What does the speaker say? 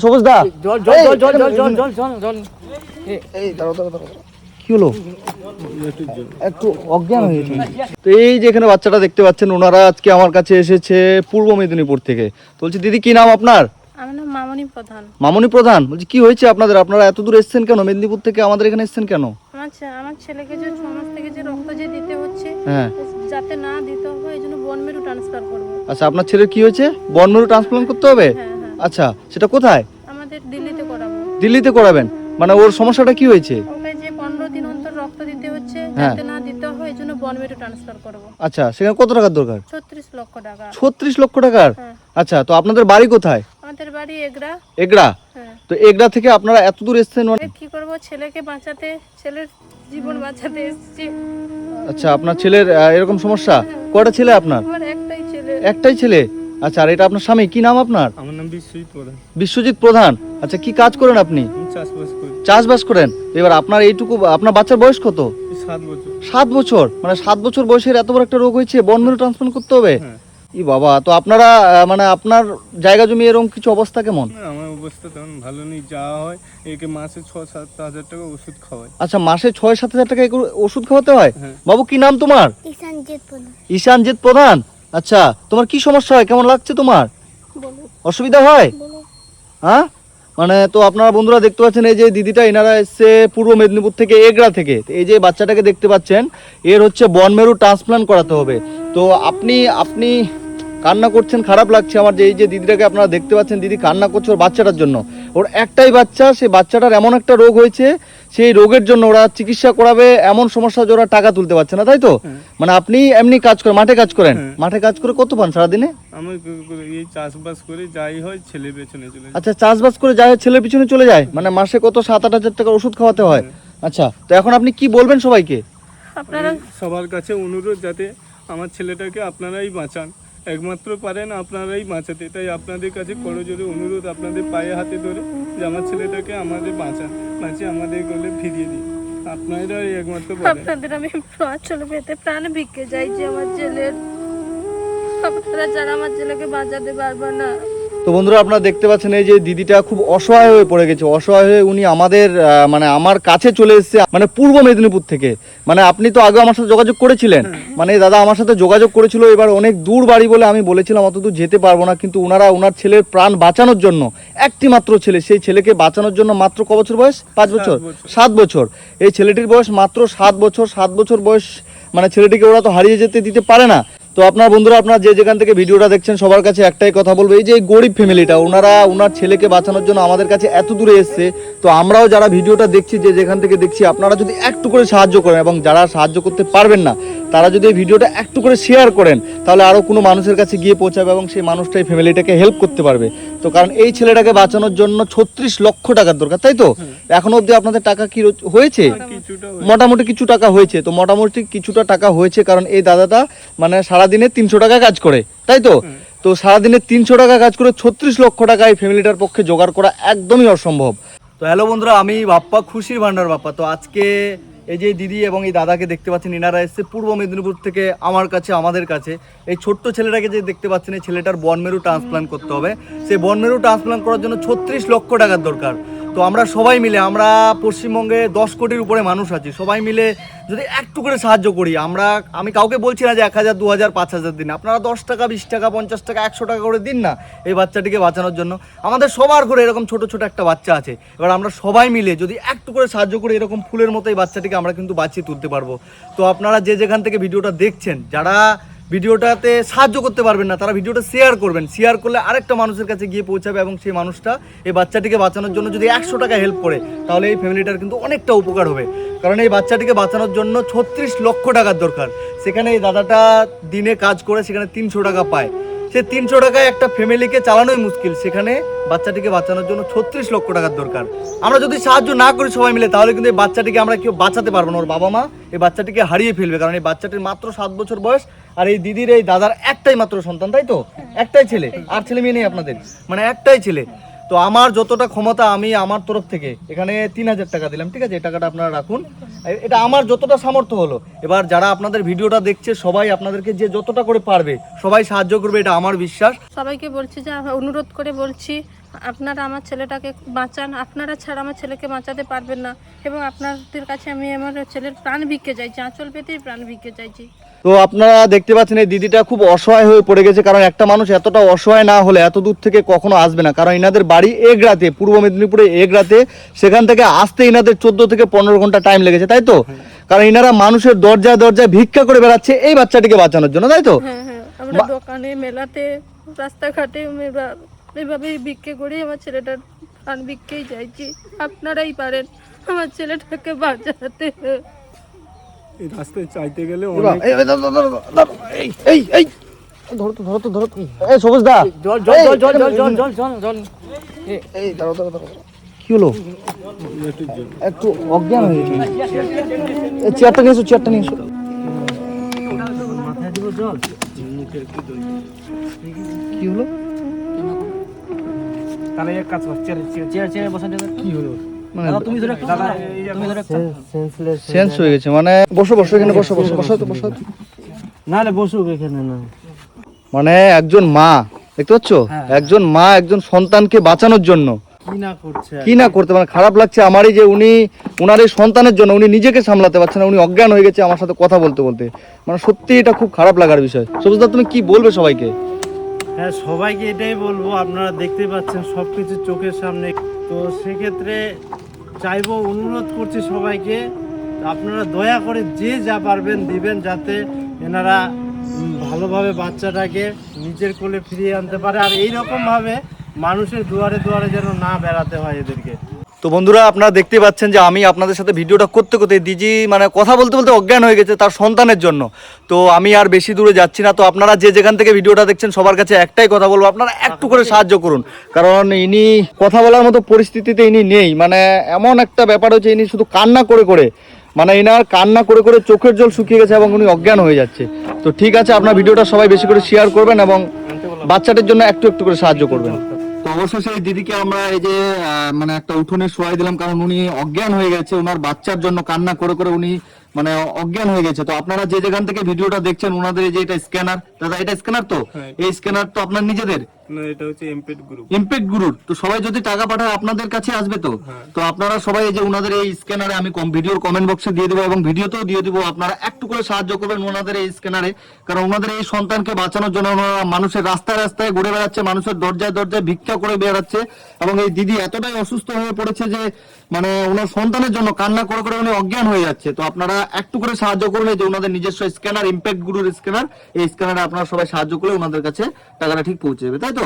সবুজ দা কি হলো? একটু অজ্ঞান হয়েছে। তো এই যে এখানে বাচ্চাটা দেখতে পাচ্ছেন, ওনারা আজকে আমার কাছে এসেছে পূর্ব মেদিনীপুর থেকে। তো বলছি দিদি কি নাম আপনার? আমার নাম মামনি প্রধান। মামনি প্রধান। বলছি কি হয়েছে আপনাদের? আপনারা এত দূর এসেছেন কেন? মেদিনীপুর থেকে আমাদের এখানে এসেছেন কেন? আমার ছেলেকে যে 6 মাস থেকে যে রক্ত যে দিতে হচ্ছে, হ্যাঁ, যাতে না দিতে হয় এই জন্য বোন মেরু ট্রান্সফার করব। আচ্ছা, আপনার ছেলের কি হয়েছে? বোন মেরু ট্রান্সপ্লান্ট করতে হবে? হ্যাঁ হ্যাঁ, আচ্ছা, সেটা কোথায়? আমাদের দিল্লিতে করাবো। দিল্লিতে করাবেন? মানে ওর সমস্যাটা কি হয়েছে? ওকে যে 15 দিন অন্তর রক্ত দিতে হচ্ছে, হ্যাঁ। যাতে না দিতে হয় এই জন্য বোন মেরু ট্রান্সফার করব। আচ্ছা, সেখানে কত টাকার দরকার? 36 লক্ষ টাকা। 36 লক্ষ টাকার? হ্যাঁ। আচ্ছা, তো আপনাদের বাড়ি কোথায়? আমাদের বাড়ি এগরা। এগড়া? হ্যাঁ। তো এগড়া থেকে আপনারা এত দূর এসেছেন মানে? কি করব, ছেলেকে বাঁচাতে, ছেলের জীবন বাঁচাতে এসেছি। আচ্ছা, আপনার ছেলের এরকম সমস্যা? কয়টা ছেলে আপনার? আমার একটাই ছেলে। একটাই ছেলে? আচ্ছা, আর এটা আপনার স্বামী, কি নাম আপনার? আমার নাম বিশ্বজিৎ প্রধান। বিশ্বজিৎ প্রধান। আচ্ছা, কি কাজ করেন আপনি? আমি চাষবাস করি। চাষবাস করেন? এবার আপনার এইটুকু, আপনার বাচ্চার বয়স কত? 7 বছর। 7 বছর? মানে 7 বছর বয়সের এত বড় একটা রোগ হয়েছে, বোন মেরু ট্রান্সপ্লান্ট করতে হবে? হ্যাঁ। ই বাবা, তো আপনারা মানে আপনার জায়গা জমি এরকম কিছু অবস্থা কেমন? না, আমার অবস্থা তেমন ভালো নেই। যাওয়া হয়, একে মাসে 6-7 হাজার টাকা ওষুধ খাওয়াই। আচ্ছা, মাসে 6-7 হাজার টাকা ওষুধ খাওয়াতে হয়? হ্যাঁ। বাবু কি নাম তোমার? ঈশানজিৎ প্রধান। ঈশানজিৎ প্রধান। আচ্ছা, তোমার কি সমস্যা হয়? কেমন লাগছে তোমার? বলো অসুবিধা হয়? বলো। হ্যাঁ, মানে তো আপনারা বন্ধুরা দেখতে পাচ্ছেন, এই যে দিদিটা, এনারা এসছে পূর্ব মেদিনীপুর থেকে, এগড়া থেকে। এই যে বাচ্চাটাকে দেখতে পাচ্ছেন, এর হচ্ছে বন মেরু ট্রান্সপ্লান্ট করাতে হবে। তো আপনি কান্না করছেন, খারাপ লাগছে আমার যে এই যে দিদিটাকে আপনারা দেখতে পাচ্ছেন, দিদি কান্না করছে ওর বাচ্চাটার জন্য। ওর একটাই বাচ্চা, সেই বাচ্চাটার এমন একটা রোগ হয়েছে, সেই রোগের জন্য ওরা চিকিৎসা করাবে, এমন সমস্যা যে ওরা টাকা তুলতে পারছে না, তাই তো? মানে আপনি এমনি কাজ করেন, মাঠে কাজ করেন? মাঠে কাজ করে কত পান সারাদিনে? আমি এই চাষবাস করে যাই হয়, ছেলে পেছনে চলে যায়। আচ্ছা, চাষবাস করে যায়, ছেলের পিছনে চলে যায়, মানে মাসে কত 7-8 হাজার টাকার ওষুধ খাওয়াতে হয়? আচ্ছা, তো এখন আপনি কি বলবেন সবাইকে? আপনারা সবার কাছে অনুরোধ, যাতে আমার ছেলেটাকে আপনারাই বাঁচান। একমাত্র পারেন আপনারাই বাঁচাতে। তাই আপনাদের কাছে করজোরে অনুরোধ, আপনাদের পায়ে হাতে ধরে, যে আমার ছেলেটাকে আমাদের বাঁচান, বাঁচিয়ে আমাদের গলে ফিরিয়ে দিন। আপনারাই একমাত্র পারেন। আপনাদের আমি চলে পেতে প্রাণ ভিক্ষে চাইছি আমার ছেলের। আপনারা যারা আমার ছেলেকে বাঁচাতে পারবেন না। তো বন্ধুরা, আপনারা দেখতে পাচ্ছেন এই যে দিদিটা খুব অসহায় হয়ে পড়ে গেছে। অসহায় হয়ে উনি আমাদের মানে আমার কাছে চলে এসেছে, মানে পূর্ব মেদিনীপুর থেকে। মানে আপনি তো আগে আমার সাথে যোগাযোগ করেছিলেন, মানে দাদা আমার সাথে যোগাযোগ করেছিল। এবার অনেক দূর বাড়ি বলে আমি বলেছিলাম অত দূর যেতে পারবো না, কিন্তু ওনার ছেলের প্রাণ বাঁচানোর জন্য, একটি মাত্র ছেলে, সেই ছেলেকে বাঁচানোর জন্য মাত্র ক বছর বয়স? 5 বছর? 7 বছর। এই ছেলেটির বয়স মাত্র 7 বছর। 7 বছর বয়স মানে ছেলেটিকে ওরা তো হারিয়ে যেতে দিতে পারে না। তো আপনার বন্ধুরা, আপনারা যে যেখান থেকে ভিডিওটা দেখছেন, সবার কাছে একটাই কথা বলবো, এই যে এই গরিব ফ্যামিলিটা, ওনার ছেলেকে বাঁচানোর জন্য আমাদের কাছে এত দূরে এসছে। তো আমরাও যারা ভিডিওটা দেখছি, যে যেখান থেকে দেখছি, আপনারা যদি একটু করে সাহায্য করেন, এবং যারা সাহায্য করতে পারবেন না, তারা যদি এই ভিডিওটা একটু করে শেয়ার করেন, তাহলে আরও কোনো মানুষের কাছে গিয়ে পৌঁছাবে, এবং সেই মানুষটা এই ফ্যামিলিটাকে হেল্প করতে পারবে। তো কারণ এই ছেলেটাকে বাঁচানোর জন্য 36 লক্ষ টাকার দরকার, তাই তো? এখনো অবধি আপনাদের টাকা কি হয়েছে? কিছুটা মোটামুটি কিছু টাকা হয়েছে। তো মোটামুটি কিছুটা টাকা হয়েছে, কারণ এই দাদাটা মানে সারাদিনে 300 টাকা কাজ করে, তাই তো? তো সারাদিনে 300 টাকা কাজ করে 36 লক্ষ টাকা এই ফ্যামিলিটার পক্ষে জোগাড় করা একদমই অসম্ভব। তো হ্যালো বন্ধুরা, আমি বাপ্পা, খুশির ভান্ডার বাপ্পা। তো আজকে এই যে দিদি এবং এই দাদাকে দেখতে পাচ্ছেন, এনারা এসছে পূর্ব মেদিনীপুর থেকে আমার কাছে, আমাদের কাছে। এই ছোট্ট ছেলেটাকে যে দেখতে পাচ্ছেন, এই ছেলেটার বন মেরু ট্রান্সপ্লান্ট করতে হবে। সেই বন মেরু ট্রান্সপ্লান্ট করার জন্য 36 লক্ষ টাকার দরকার। তো আমরা সবাই মিলে, আমরা পশ্চিমবঙ্গে 10 কোটির উপরে মানুষ আছি, সবাই মিলে যদি একটু করে সাহায্য করি, আমি কাউকে বলছি না যে 1000, 2000, 5000 দিন, আপনারা 10 টাকা, 20 টাকা, 50 টাকা, 100 টাকা করে দিন না এই বাচ্চাটিকে বাঁচানোর জন্য। আমাদের সবার ঘরে এরকম ছোট ছোট একটা বাচ্চা আছে। এবার আমরা সবাই মিলে যদি একটু করে সাহায্য করি, এরকম ফুলের মতো এই বাচ্চাটিকে আমরা কিন্তু বাঁচিয়ে তুলতে পারবো। তো আপনারা যে যেখান থেকে ভিডিওটা দেখছেন, যারা ভিডিওটাতে সাহায্য করতে পারবেন না, তারা ভিডিওটা শেয়ার করবেন। শেয়ার করলে আরেকটা মানুষের কাছে গিয়ে পৌঁছাবে, এবং সেই মানুষটা এই বাচ্চাটিকে বাঁচানোর জন্য যদি 100 টাকা হেল্প করে, তাহলে এই ফ্যামিলিটার কিন্তু অনেকটা উপকার হবে। কারণ এই বাচ্চাটিকে বাঁচানোর জন্য 36 লক্ষ টাকার দরকার। সেখানে এই দাদাটা দিনে কাজ করে সেখানে 300 টাকা পায়। সে 300 টাকায় একটা ফ্যামিলিকে চালানোই মুশকিল, সেখানে বাচ্চাটিকে বাঁচানোর জন্য 36 লক্ষ টাকার দরকার। আমরা যদি সাহায্য না করি সবাই মিলে, তাহলে কিন্তু এই বাচ্চাটিকে আমরা কেউ বাঁচাতে পারবো না। ওর বাবা মা এই বাচ্চাটিকে হারিয়ে ফেলবে, কারণ এই বাচ্চাটির মাত্র 7 বছর বয়স। আর এই দিদির, এই দাদার একটাই মাত্র সন্তান, তাই তো? একটাই ছেলে, আর ছেলে মেয়ে নেই আপনাদের? মানে একটাই ছেলে। তো আমার যতটা ক্ষমতা আমি আমার তরফ থেকে এখানে 3,000 টাকা দিলাম, ঠিক আছে? এই টাকাটা আপনারা রাখুন, এটা আমার যতটা সামর্থ্য হলো। এবার যারা আপনাদের ভিডিওটা দেখছে সবাই আপনাদেরকে যে যতটা করে পারবে সবাই সাহায্য করবে, এটা আমার বিশ্বাস। সবাইকে বলছি যে অনুরোধ করে বলছি, আপনারা আমার ছেলেটাকে বাঁচান, আপনারা ছাড়া আমার ছেলেকে বাঁচাতে পারবেন না। এবং আপনাদের কাছে আমি আমার ছেলের প্রাণ ভিক্ষে চাইছি, আঁচল পেতেই প্রাণ ভিক্ষে চাইছি। তো আপনারা দেখতে পাচ্ছেন এই দিদিটা খুব অসহায় হয়ে পড়ে গেছে, কারণ একটা মানুষ এতটা অসহায় না হলে এত দূর থেকে কখনো আসবে না। কারণ এনাদের বাড়ি এগরাতে, পূর্ব মেদিনীপুরে এগরাতে, সেখান থেকে আসতে এনাদের 14 থেকে 15 ঘন্টা টাইম লেগেছে, তাই তো? কারণ এনারা মানুষের দরজায় দরজায় ভিক্ষা করে বেড়াচ্ছে এই বাচ্চাটিকে বাঁচানোর জন্য, তাই তো? হ্যাঁ হ্যাঁ, আমরা দোকানে, মেলাতে, রাস্তাঘাটে এভাবেই ভিক্ষে করি আমার ছেলেটার প্রাণ ভিক্ষেই চাইছি। আপনারাই পারেন আমার ছেলেটাকে বাঁচাতে। এই রাস্তায় চাইতে গেলে এই বাবা, অনেক এই ধরো, ধরো, ধরো, এই ধরো তো। এই সবুজ দা, এই ধরো। কি হলো? একটু অজ্ঞান হয়ে গেছে। এই চেয়ারটা নিয়ে এসো, চেয়ারটা নিয়ে এসো। কি হলো? তাহলে এক কাজ কর, চেয়ারে বসা দেবে। কি হলো? মানে তুমি ধরে দাদা, তুমি ধরে সেন্স হয়ে গেছে, মানে বসো এখানে, বসো তো। না রে, বসুক এখানে না। মানে একজন মা, দেখতে পাচ্ছ, একজন মা একজন সন্তানকে বাঁচানোর জন্য কি না করতে, মানে খারাপ লাগছে আমারই যে উনি ওনার এই সন্তানের জন্য উনি নিজেকে সামলাতে পারছেন না, উনি অজ্ঞান হয়ে গেছে আমার সাথে কথা বলতে বলতে। মানে সত্যি এটা খুব খারাপ লাগার বিষয়। সবুজদা, তুমি কি বলবে সবাইকে? হ্যাঁ, সবাইকে এটাই বলবো, আপনারা দেখতে পাচ্ছেন সবকিছু চোখের সামনে। তো সেক্ষেত্রে চাইবো, অনুরোধ করছি সবাইকে, আপনারা দয়া করে যে যা পারবেন দিবেন, যাতে এনারা ভালোভাবে বাচ্চাটাকে নিজের কোলে ফিরিয়ে আনতে পারে। আর এইরকম ভাবে মানুষের দুয়ারে দুয়ারে যেন না বেড়াতে হয় এদেরকে। তো বন্ধুরা, আপনারা দেখতে পাচ্ছেন যে আমি আপনাদের সাথে ভিডিওটা করতে করতে দিজি মানে কথা বলতে বলতে অজ্ঞান হয়ে গেছে তার সন্তানের জন্য। তো আমি আর বেশি দূরে যাচ্ছি না। তো আপনারা যে যেখান থেকে ভিডিওটা দেখছেন সবার কাছে একটাই কথা বলবো, আপনারা একটু করে সাহায্য করুন। কারণ ইনি কথা বলার মতো পরিস্থিতিতে ইনি নেই, মানে এমন একটা ব্যাপার হচ্ছে ইনি শুধু কান্না করে মানে এনার কান্না করে চোখের জল শুকিয়ে গেছে এবং উনি অজ্ঞান হয়ে যাচ্ছে। তো ঠিক আছে, আপনার ভিডিওটা সবাই বেশি করে শেয়ার করবেন এবং বাচ্চাটার জন্য একটু করে সাহায্য করবেন। তো অবশ্যই সেই দিদিকে আমরা এই যে মানে একটা উঠোনে শোয়াই দিলাম, কারণ উনি অজ্ঞান হয়ে গেছে, ওনার বাচ্চার জন্য কান্না করে উনি মানে অজ্ঞান হয়ে গেছে। তো আপনারা যে যেখান থেকে ভিডিওটা দেখছেন ওনাদের এই যে এটা স্ক্যানার, দাদা এটা স্ক্যানার তো, এই স্ক্যানার তো আপনার নিজেদের না, এটা হচ্ছে ইমপ্যাক্ট গ্রুপ। তো সবাই যদি টাকা পাঠায় আপনাদের কাছে আসবে। তো তো আপনারা সবাই এই যে ওনাদের এই স্ক্যানারে আমি ভিডিওর কমেন্ট বক্সে দিয়ে দেবো এবং ভিডিওতেও দিয়ে দেবো, আপনারা একটু করে সাহায্য করবেন ওনাদের এই স্ক্যানারে। কারণ ওনাদের এই সন্তানকে বাঁচানোর জন্য ওনারা মানুষের রাস্তায় রাস্তায় ঘুরে বেড়াচ্ছে, মানুষের দরজায় দরজায় ভিক্ষা করে বেড়াচ্ছে। এবং এই দিদি এতটাই অসুস্থ হয়ে পড়েছে যে মানে ওনার সন্তানের জন্য কান্না করে উনি অজ্ঞান হয়ে যাচ্ছে। তো আপনারা একটু করে সাহায্য করুন, এই যে ওনাদের নিজস্ব স্ক্যানার, ইমপ্যাক্ট গ্রুপের স্ক্যানার, এই স্ক্যানারে আপনারা সবাই সাহায্য করলে ওনাদের কাছে টাকাটা ঠিক পৌঁছে যাবে, তাই তো?